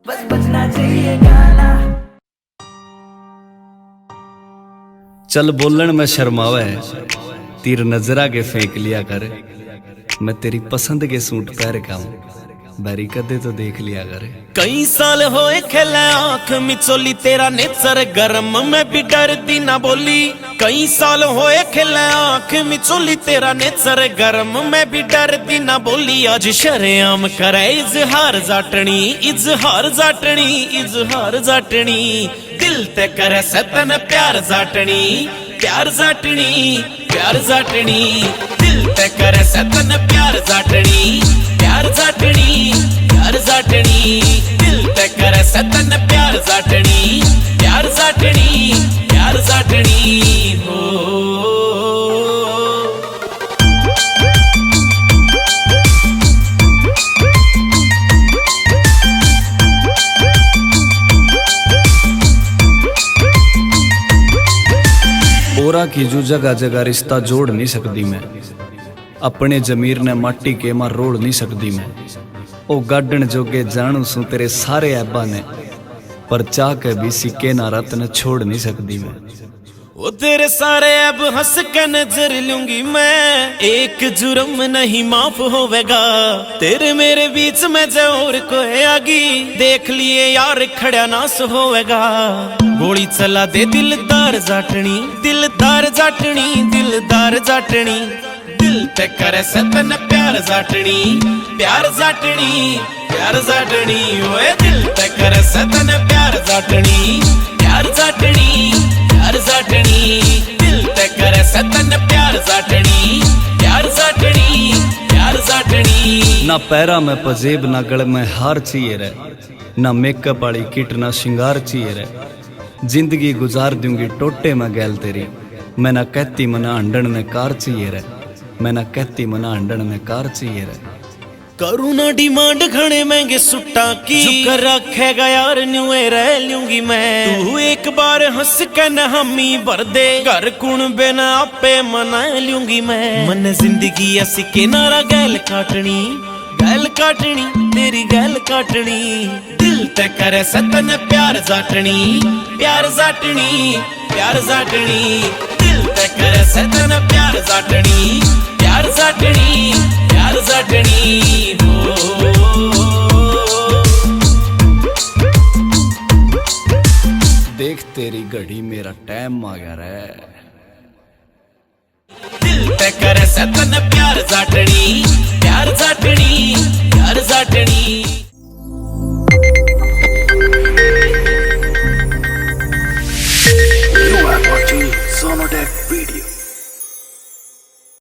बस बजना चाहिए गाना। चल बोलन में शर्मावे, तीर नजरा के फेंक लिया कर। मैं तेरी पसंद के सूट पहन का हूँ, बैरी कदे तो देख लिया कर। कई साल होए खेला आंख मिचोली, तेरा नेचर गरम मैं भी डरती ना बोली। कई साल होए खेला आंख मिचोली, तेरा नेचर गरम मैं भी डरती ना बोली। आज शरेआम करे इजहार जाटनी, इजहार जाटनी, इजहार जाटनी। दिल ते करे सतन प्यार जाटनी, प्यार जाटनी, प्यार जाटनी। दिल ते करे सतन प्यार जाटनी, प्यार जाटनी, प्यार जाटनी। दिल ते करे सतन प्यार जाटनी, प्यार जाटनी, प्यार जाटनी। हो ओरा की जो जगह जगह रिश्ता जोड़ नहीं सकती मैं, अपने जमीर ने माटी के मां रोड़ नहीं सकती मैं। ओ गाडन जोगे जानू सू तेरे सारे ऐबा ने, पर चाह के भी सिक्के ना रत्न छोड़ नहीं सकती मैं। वो तेरे सारे अब हंस के नजर लूंगी मैं, एक जुर्म नहीं माफ होवेगा। तेरे मेरे बीच में जो और कोई आगी, देख लिए यार खड़ा नास होवेगा। गोली चला दे दिलदार जाटनी, दिलदार जाटनी, दिलदार जाटनी। दिल ते करे सतन प्यार जाटनी, प्यार जाटनी, प्यार जाटनी। ओए दिल ते करे सतन प्यार जाटनी, प्यार जाटनी, प्यार जाटनी। दिल ते करे सतन प्यार जाटनी, प्यार जाटनी, प्यार जाटनी। ना पैरा में पजेब ना गल में हार चाहिए रे, ना मेकअप वाली किट ना श्रृंगार चाहिए रे। जिंदगी गुजार दूंगी टोटे में गैल तेरी, मैं ना कहती मना अंडन ने कार चाहिए रे, मैं ना कहती मना अंडन में कार चाहिए रे। करू ना डिमांड घने महंगे सुट्टा की, कर रखेगा यार न्यूए रह लूंगी मैं। तू एक बार हंस के न हमी भर दे, घर कुण बिना आपे मना लूंगी मैं। मन जिंदगी ऐसी के नारा गैल काटनी, गैल काटनी, तेरी गैल काटनी। दिल ते करे सतन प्यार जाटनी, प्यार जाटनी, प्यार जाटनी। दिल ते करे सतन प्यार जाटनी, प्यार जाटनी, प्यार जाटनी। देख तेरी घड़ी मेरा टाइम आ गया रे। दिल ते करे सतन प्यार जाटनी, प्यार जाटनी, प्यार जाटनी। You are watching Sonodec video.